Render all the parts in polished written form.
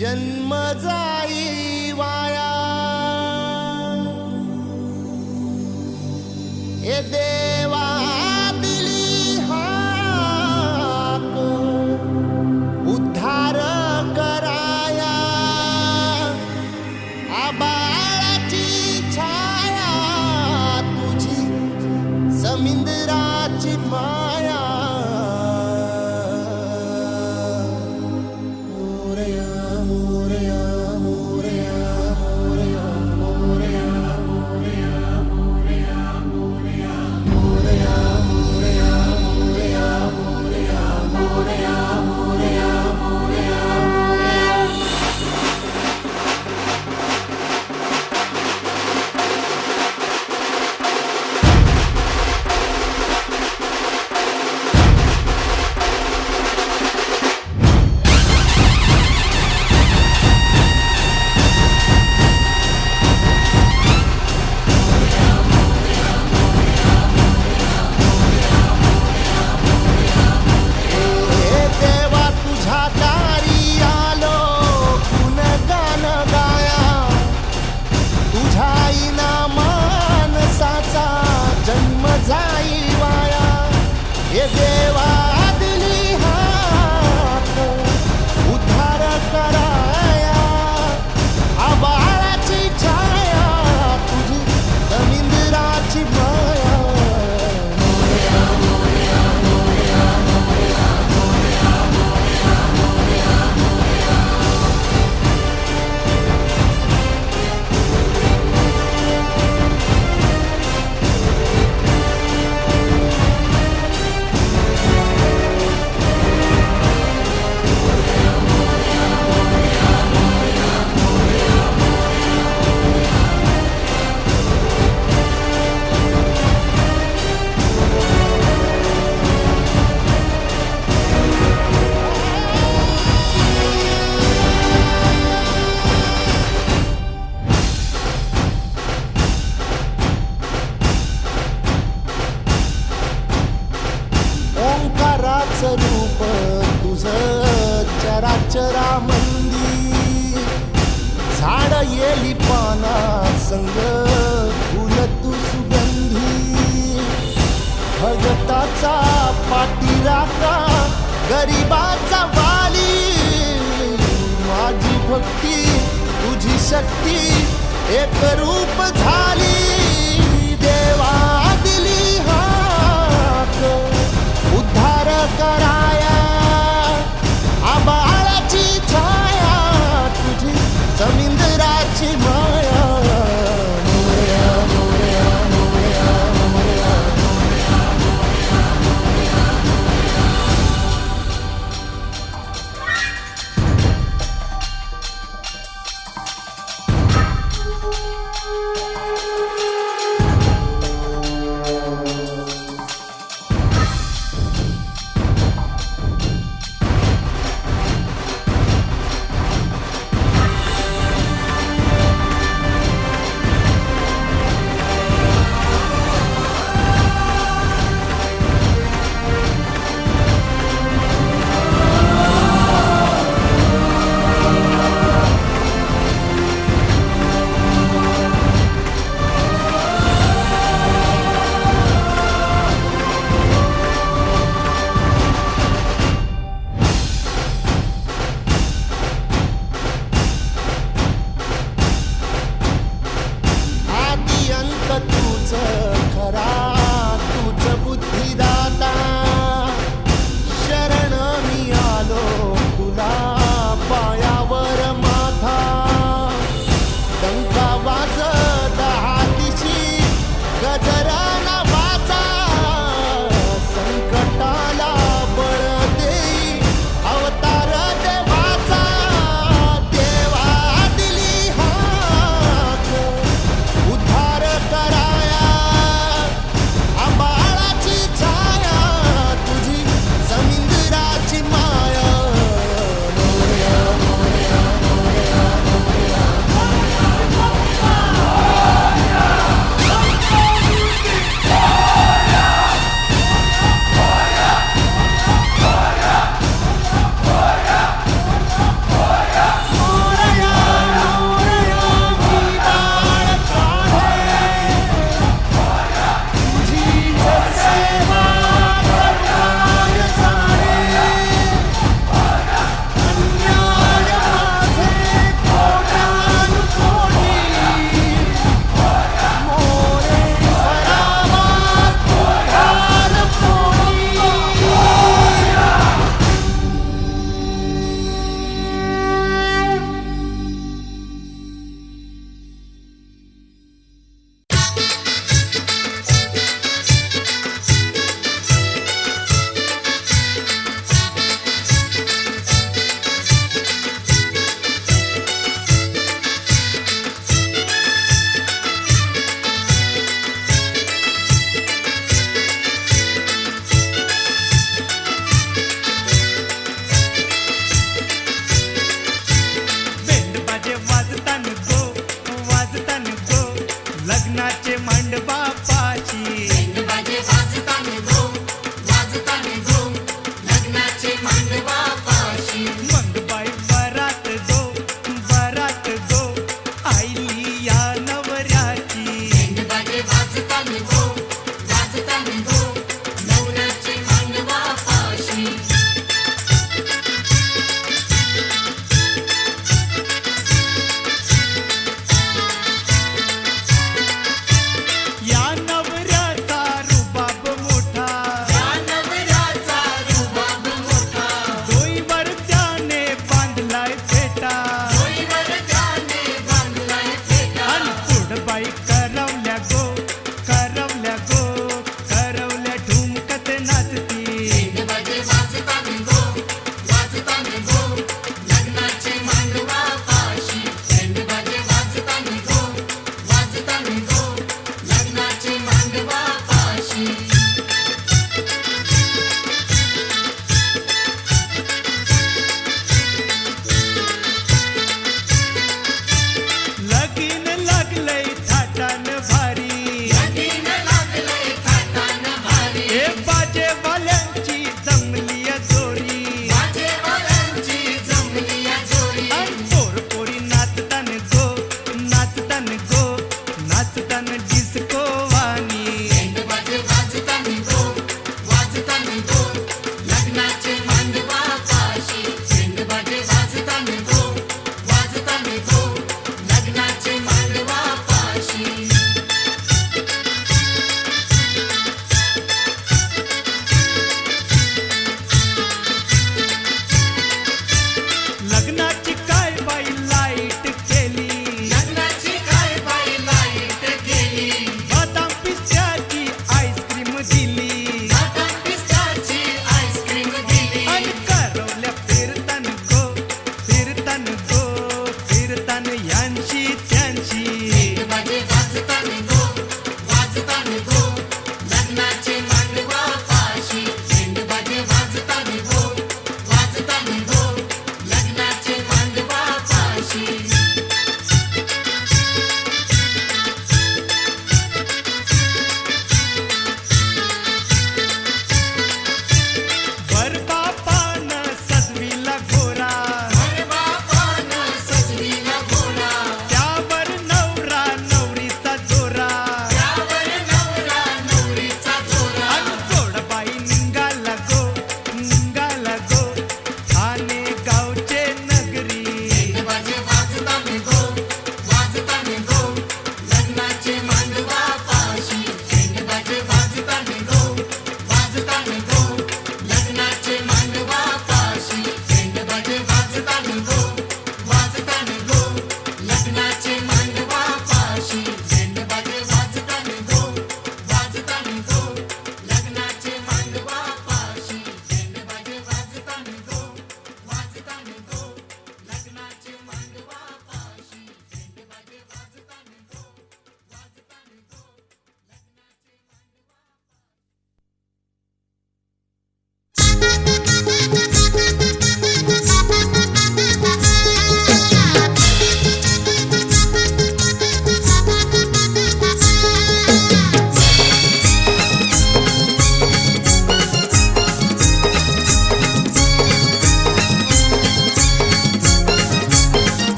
जन्म जाई वाया। ए देवा दिली हाक उद्धार कराया। आबाळाची छाया तुझी समिंदराची माया। ये देवा दिली हाक उद्धार कराया। आबाळाची छाया तुझी समिंदराची माया। ओंकाराचं रूप तुझं चराचरामंदी। झाड येली पाना संग फुल तू सुगंधी। भगताचा पाठीराखा गरिबाचा वाली। माझी भक्ती तुझी शक्ती एक रूप झाली। देवा दिली हाक उद्धार कराया। आबाळाची छाया तुझी समिंदराची माया।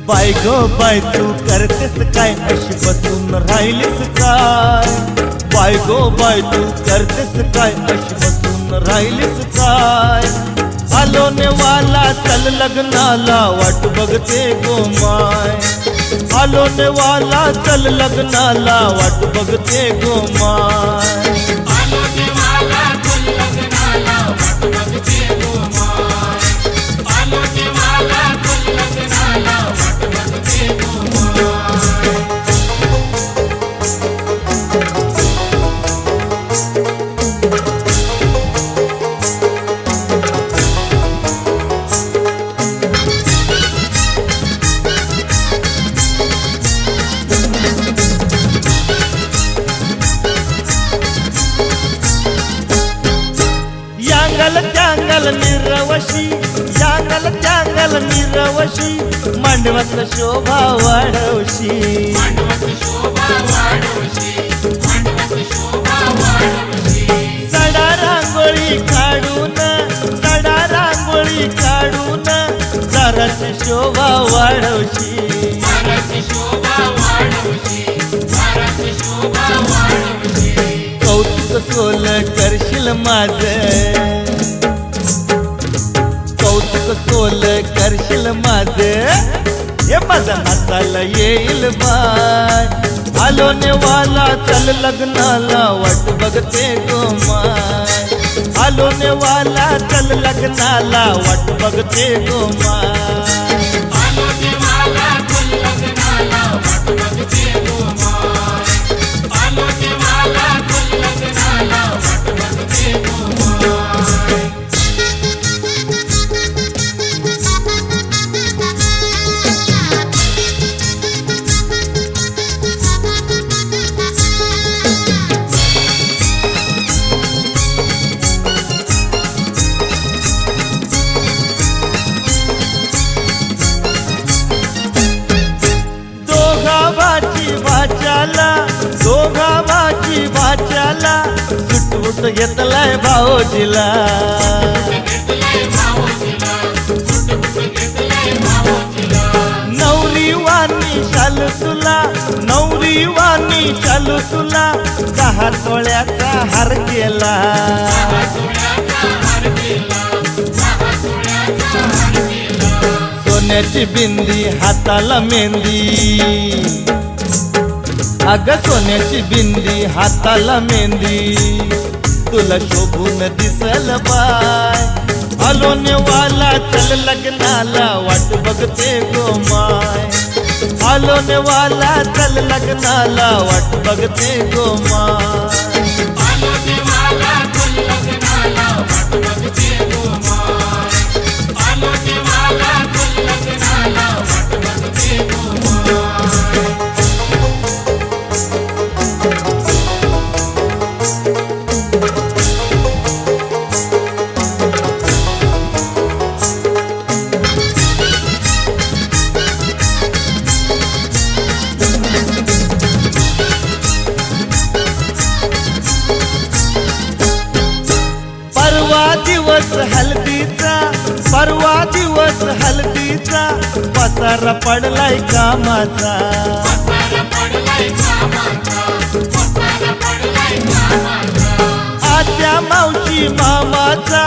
बाय गो बाय तू करतेस काय अशी बसून राहिलीस काय बाय गो बाय तू करतेस काय अशी बसून राहिलीस काय आलो नेवाला चल लग्नाला वाट बघते गो माय आलो नेवाला चल लग्नाला वाट बघते गो माय आलो नेवाला चल लग्नाला वाट बघते गो माय आलो नेवाला चल लग्नाला वाट बघते गो माय त्यांगल निरवशी यांगल त्यांगल निरवशी मांडवत शोभा वाढवशी मांडवत शोभा वाढवशी मांडवत शोभा वाढवशी सडा रांगोळी काढून सडा रांगोळी काढून जराची शोभा वाढवशी जराची शोभा वाढवशी जराची शोभा वाढवशी करशील माझ, कौतुक सोल करशील माझ, हे माझा नाचायला येईल बाय. आलो नेवाला चल लग्नाला वाट बघते गो माय. आलो नेवाला चल लग्नाला वाट बघते गो माय. आलो देवाला चल लग्नाला वाट बघते गो माय. आलो देवाला चल लग्नाला वाट बघते गो माय. दोघावाची वाच्याला सुटवूट घेतलाय भाऊजीला. घेतलाय भाऊजीला, सुटबुट घेतलाय भाऊजीला. नवरी वाणी शालू तुला, नवरी वाणी शालू तुला, 10 तोळ्याचा हार केला. 10 तोळ्याचा हार केला, 10 तोळ्याचा हार केला. सोन्याची बिंदी हाताला मेहंदी, अग सोन्याची बिंदी हाताला मेहंदी, तुला शोभून दिसल बाय. आलो नेवाला चल लग्नाला वाट बघते गो माय. आलो नेवाला चल लग्नाला वाट बघते गो माय. आलो देवाला चल लग्नाला वाट बघते गो माय. आलो देवाला चल लग्नाला वाट बघते गो माय. हल्दीचा, परवा दिवस हल्दीचा, पसारा पडलाय कामाचा. पसारा पडलाय कामाचा, पसारा पडलाय कामाचा. आत्या मावशी मामाचा,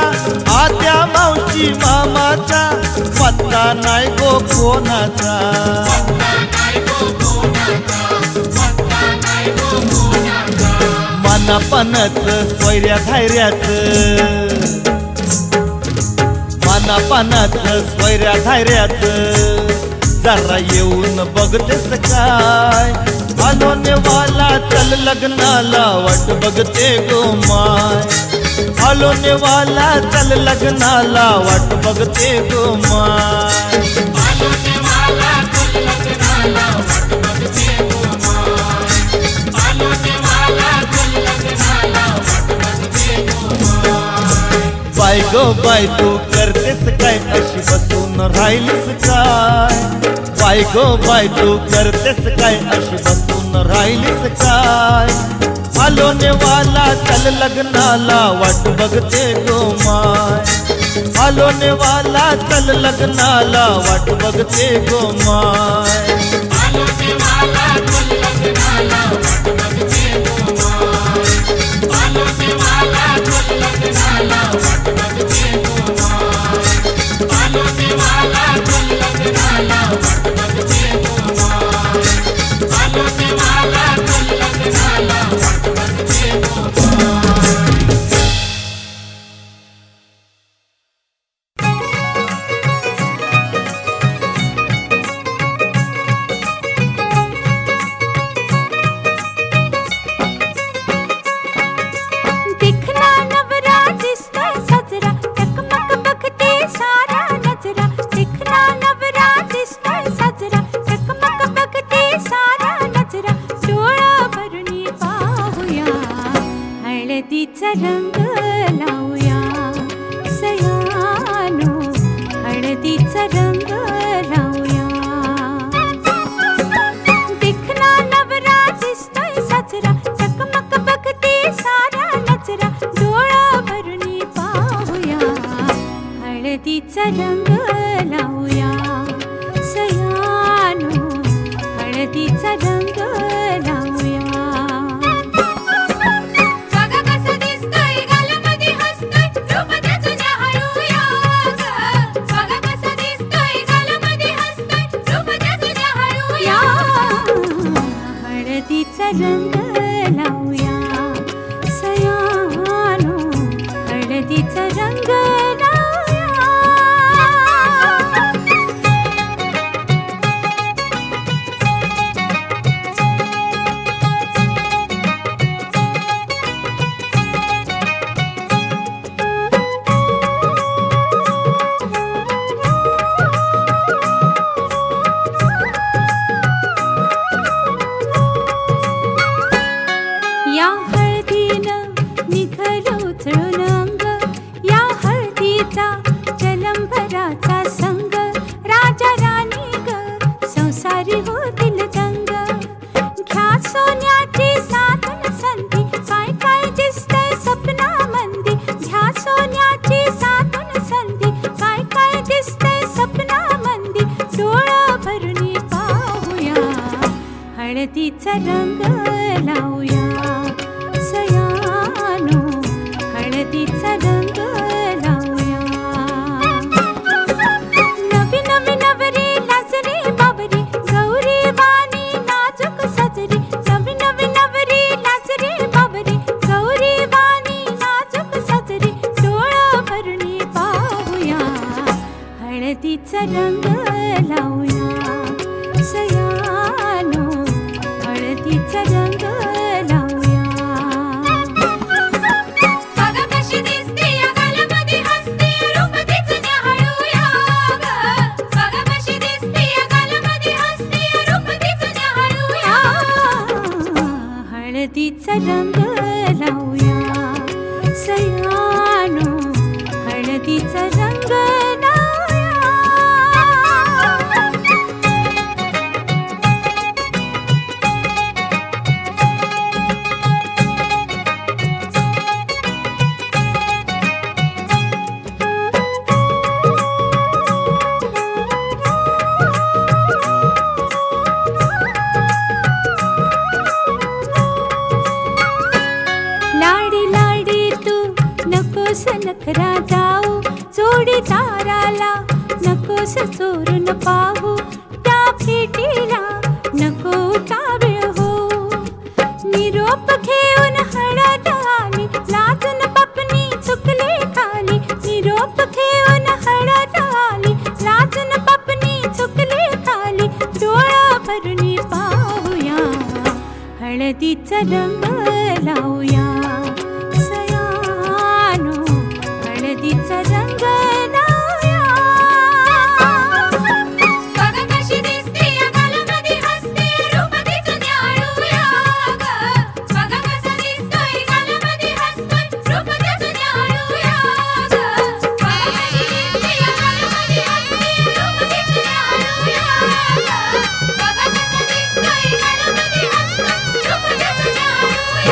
आत्या मावशी मामाचा, पत्ता नाही गो कोणाचा. पत्ता नाही गो कोणाचा, पत्ता नाही गो कोणाचा. मनापणाच स्वैर्या धैर्याच, मनापणाच स्वैर्या धैर्याच, जरा येऊन बघतेस काय. आलो नेवाला चल लग्नाला वाट बघते गो माय. आलो नेवाला चल लग्नाला वाट बघते गो माय. आलो देवाला चल लग्नाला वाट बघते गो माय. आलो देवाला चल लग्नाला वाट बघते go my. Bye go bye तू करतेस काय अशी बसून राहिलीस काय. बाय गो बाय तू करतेस काय अशी बसून राहिलीस काय. आलो नेवाला चल लग्नाला वाट बघते गो माय. आलो नेवाला चल लग्नाला वाट बघते गो माय. आलो देवाला चल लग्नाला वाट बघते गो माय. आलो देवाला चल लग्नाला वाट बघते गो माय. आलो देवाला चल लग्नाला वाट बघते गो माय. आलो देवाला चल लग्नाला वाट बघते गो माय. हळदीचा रंग लावूया सयानो, हळदीचा रंग लावूया. दिखना नवरा दिसतोय साजरा, चकमक बघते सारा नजरा, डोळा भरून पाहूया. हळदीचा रंग लावूया सयानो, हळदीचा रंग लावूया. बघा कसं दिसतोय गाल हळदीचा रंग लावूया सयानो हळदीचा रंग लावूया नवी नवी नवरी लाजरी बाबरी गौरी वाणी नाजूक सजरी नवी नवी नवरी लाजरी बाबरी गौरी वाणी नाजूक सजरी डोळा भरणी पाहूया हळदीचा रंग लावूया सयानो हळदीचा रंग लावूया बघा कशी दिसते या गालामध्ये हसते रूप तिचं न्याहाळूया बघा कशी दिसते या गालामध्ये हसते रूप तिचं न्याहाळूया हळदीचा रंग लावूया सयानो हळदीचा रंग नकोस नखरा जाऊ जोडीदाराला नकोस चोरून पाहू त्या भेटीला नको उतावीळ हो निरोप घेऊन हळद आली लाजून पपनी चुकले खाली निरोप घेऊन हळद आली लाजून पपनी चुकले खाली डोळा भरणी पाहूया हळदीचा रंग लावूया हळदीचा रंग लावूया बघा कशी दिसते या गालामध्ये हसते रूप तिचं न्याहाळूया बघा कसा दिसतोय गालामध्ये हसतोय रूप तिचं न्याहाळूया बघा कशी दिसते या गालामध्ये हसते रूप तिचं न्याहाळूया बघा कसा दिसतोय गालामध्ये हसतोय रूप तिचं न्याहाळूया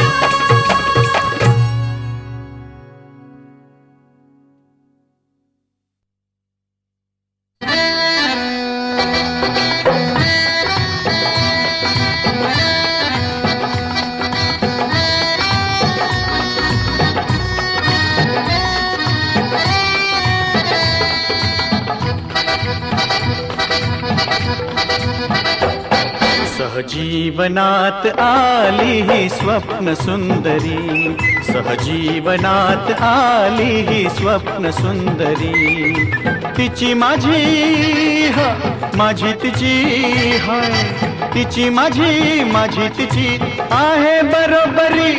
सहजीवनात आली ही स्वप्न सुंदरी सहजीवनात आली ही स्वप्न सुंदरी तिची माझी माझी तिची हाय तिची माझी तिची आहे बरोबरी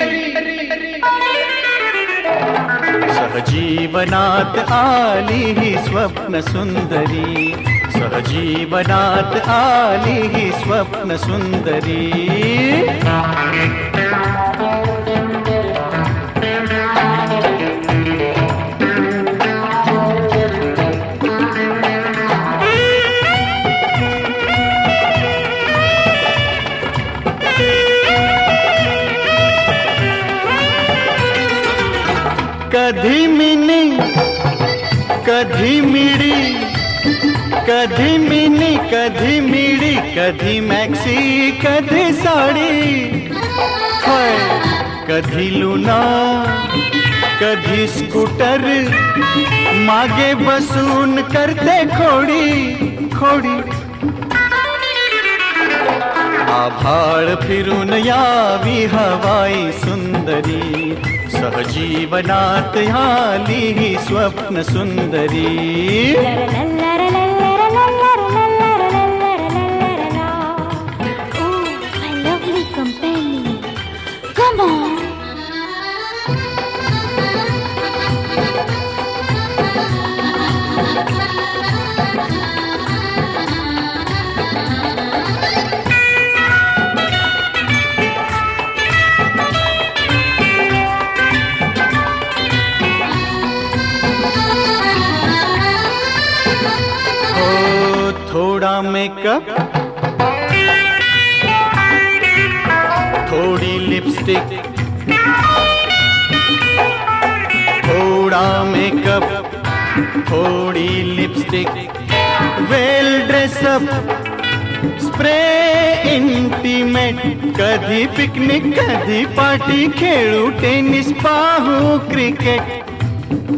सहजीवनात आली ही स्वप्न सुंदरी सहजीवनात आली ही स्वप्न सुंदरी कधी मिनी कधी मिडी कधी मिनी कधी मिडी कधी मॅक्सी कधी साडी होय कधी लुना कधी स्कूटर मागे बसून करते खोडी खोडी आभाळ फिरून यावी हवाई सुंदरी सहजीवनात आली ही स्वप्न सुंदरी थोड़ा मेकअप थोड़ी लिपस्टिक थोड़ा मेकअप थोड़ी लिपस्टिक वेल ड्रेसअप स्प्रे इंटिमेट, कधी पिकनिक कधी पार्टी, खेळू टेनिस पाहू क्रिकेट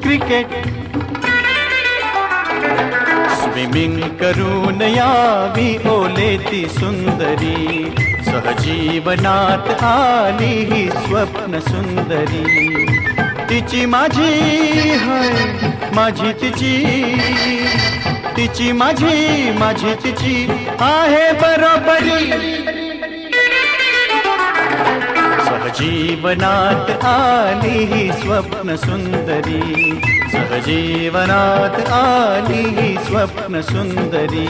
क्रिकेट. स्विमिंग करून यावी ओले ती सुंदरी, सहजीवनात आली ही स्वप्न सुंदरी. तिची माझी हाय माझी तिची, तिची माझी माझी तिची आहे बरोबरी. सहजीवनात आली ही स्वप्न सुंदरी, सहजीवनात आली ही स्वप्न सुंदरी.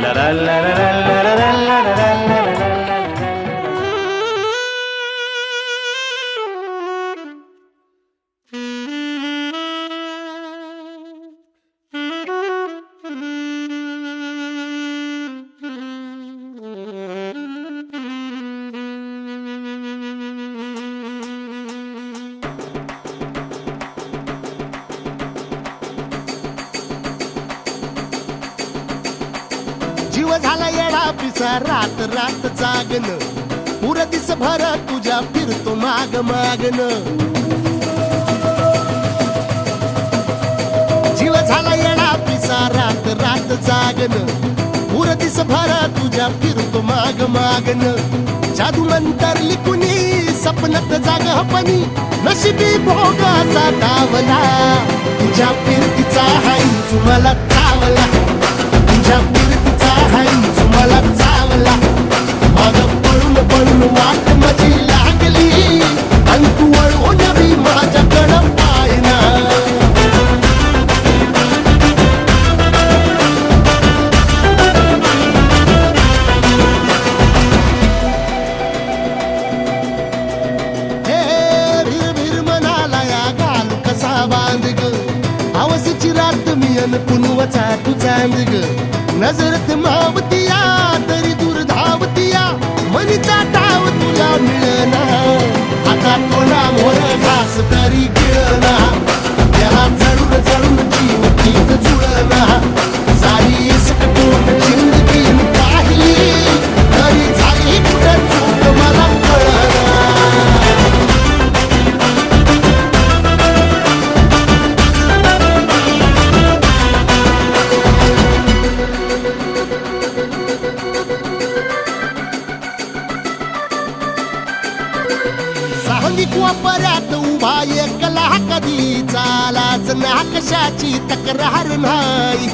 ला ला ला ला ला ला ला ला ला ला. जीव झाला येडा पिसा रात रात जागन, पुर दिस भर तुझ्या फिरतो माग मागन. जीव झाला येडा पिसा रात रात जागन, पुर दिस भर तुझ्या फिरतो माग मागन. जादू मंतरली कुणी सपनात जाग हपणी, नशिबी भोगाचा डावला. तुझ्या फिरतीचा हाईच मला चावला, तुझ्या फिरतीचा हाईच मला चावला. माग पळून पळून वाट माझी लागली, आणि तू वळून बी माझ्याकडं पाहिना. पुनवचा तू चांद ग, नजरत मावतिया तरी दूर धावतिया. मनीचा डाव तुला मिळना, आता कोणा मोर घास तरी गिळना. त्याला जळून जळून जीव तीत जुळना. सारी सकटून जिंदगी पाहिली, तरी झाली कुठं चूक मला कळना. पर्यात उभा एकला कधी चालाच ना, कशाची तक्रार नाही.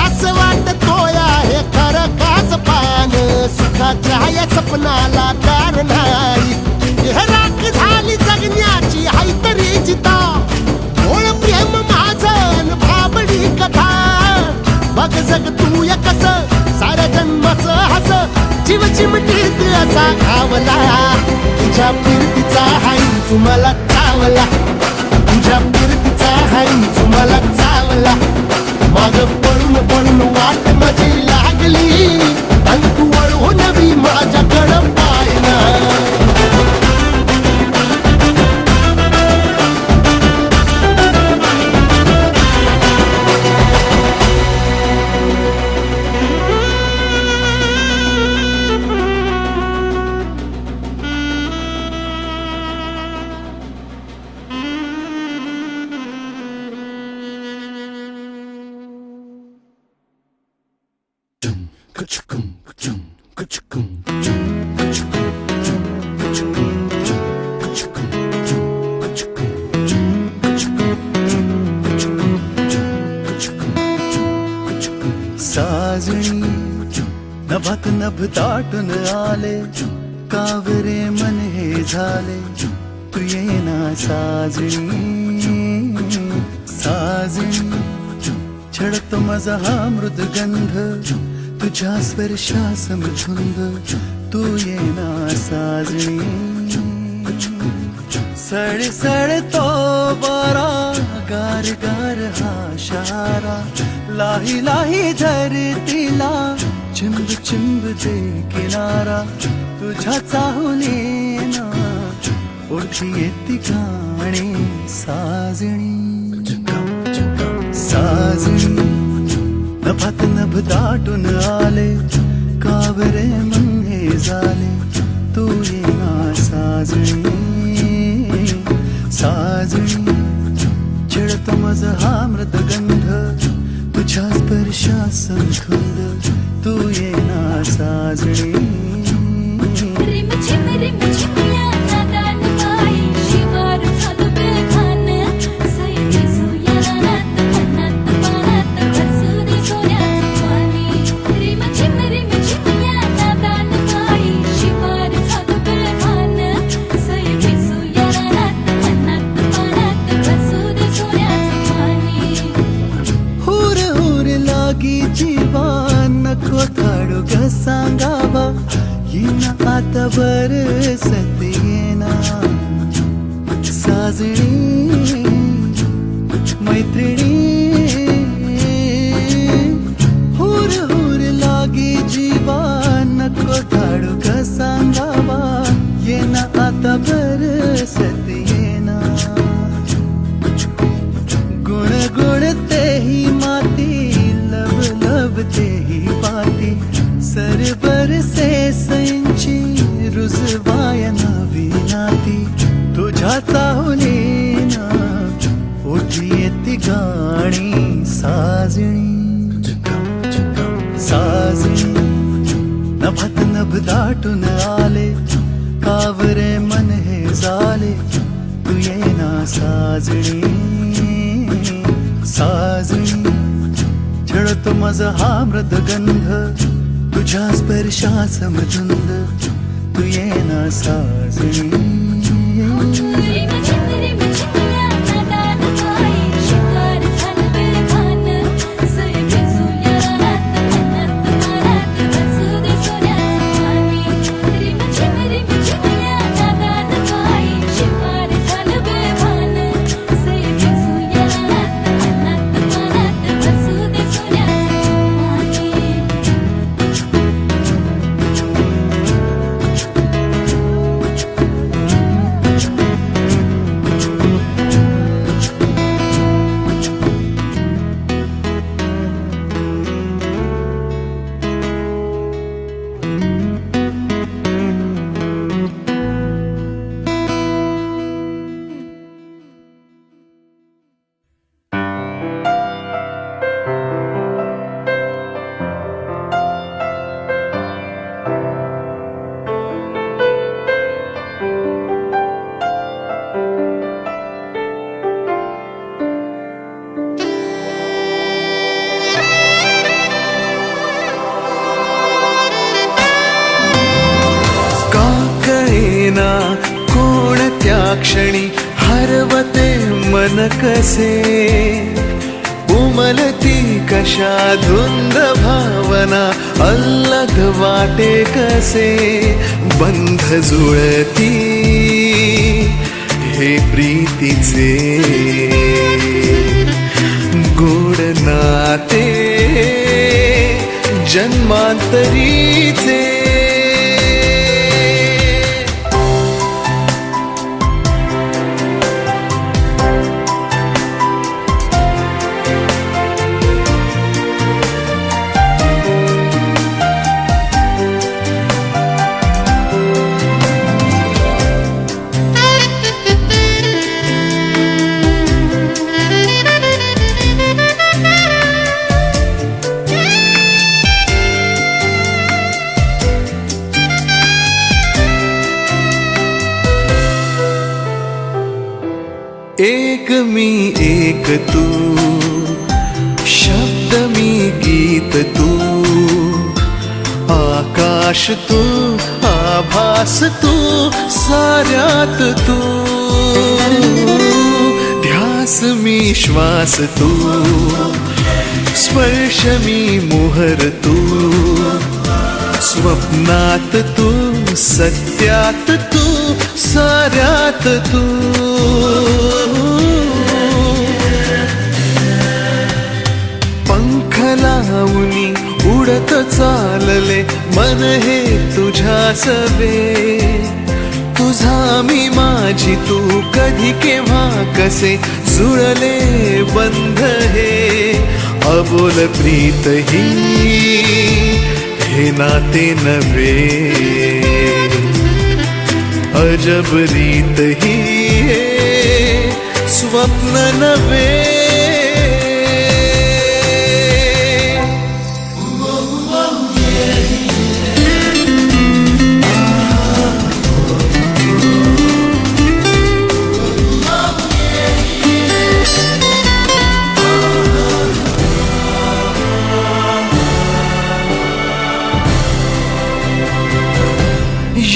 असं वाटतोय हे खरं काच पान, सुखाच्या या सपनाला दार नाही. हे राख झाली जगण्याची हाय तरी जिता, ओळ प्रेम माझं भाबडी कथा. बघ जग तू या कस साऱ्या जन्माचं हस, जीव चिमटीत असा घावला. तुझ्या फिरतीचा हाईच मला चावला, तुझ्या फिरतीचा हाईच मला चावला. माग पळून पळून वाट माझी लागली, आणि तू वळून बी माझ्याकडं पाहिना. साजणी नभात नभ दाटून आले, कावरे मन हे झाले. तू येना साजणी साजणी, छळतो माझा हा मृदगंध, तुझ्या स्पर्शास झुंद. तू येना साजणी. सळसळतो वारा, गार गार हा शारा. लाही लाही धरतीला चिंब चिंब दे किनारा. तुझ्या चाहुलीना ओळखी येती गाणी. साजणी साजणी नभात नभ दाटून आले, कावरे मन हे झाले तू येना साजणी साजणी चिडत मज हा मृतगंध तुझ्या स्पर्शा संधुंद तू येना साजणी रिम झिम या नादान बाई शिवार झालं बेभान सैली सुयानात मनात पानात भरसू दे सोन्याचं पाणी रिम झिम या नादान बाई शिवार झालं बेभान सैली सुयानात मनात पानात भरसू दे सोन्याचं पाणी हुर हुर लागी जीवा नको थाडू ग सांगावा येना आता बरसत येना साजणी मैत्रिणी हुर हुर लागी जीवा नको थाडू ग सांगावा येना आता बरसत येना गुण गुण तेही माती लब लब तेही पाती सरबर से संची रुजवाय नवी नाती तुझ्या चाहुलीना उठी येती गाणी साजणी साजणी नभात नभ दाटून आले कावरे मन हे झाले तू येना साजणी साजणी छळतो माझा हा मृदगंध तुझ्या स्पर्शा समधुंद तू येना साजणी रिम झिम या नादान बाई शिवार झालं बेभान सैली सुयानात मनात पानात भरसू दे सोन्याचं पाणी रिम झिम या नादान बाई शिवार झालं बेभान सैली सुयानात मनात पानात भरसू दे सोन्याचं पाणी का कळेना कोणत्या क्षणी हरवते मन कसे उमलती कशा धुंद भावना अल्लग वाटे कसे बंध जुळती हे प्रीतीचे गोड नाते जन्मांतरीचे एक मी एक तू शब्द मी गीत तू आकाश तू आभास तू साऱ्यात तू ध्यास मी श्वास तू स्पर्श मी मोहर तू स्वप्नात तू सत्यात तू साऱ्यात तू पंख लावूनी उडत चालले मन हे तुझ्या सवे तुझा मी माझी तू कधी केव्हा कसे जुळले बंध हे अबोल प्रीत ही हे नाते नव्हे अजब रीत ही हे स्वप्न नव्हे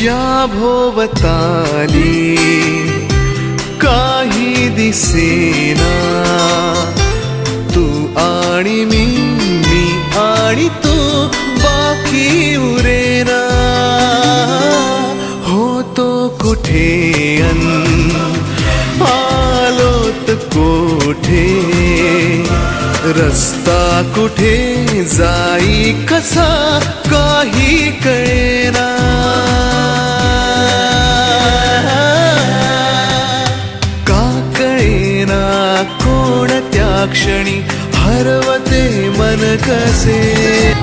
या भोवताली काही दिसेना तू आणि मी आणि तू बाकी उरेना होतो कुठे आलोत कोठे रस्ता कुठे जाई कसा काही कळेना कोणत्या क्षणी हरवते मन कसे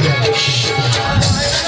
गेला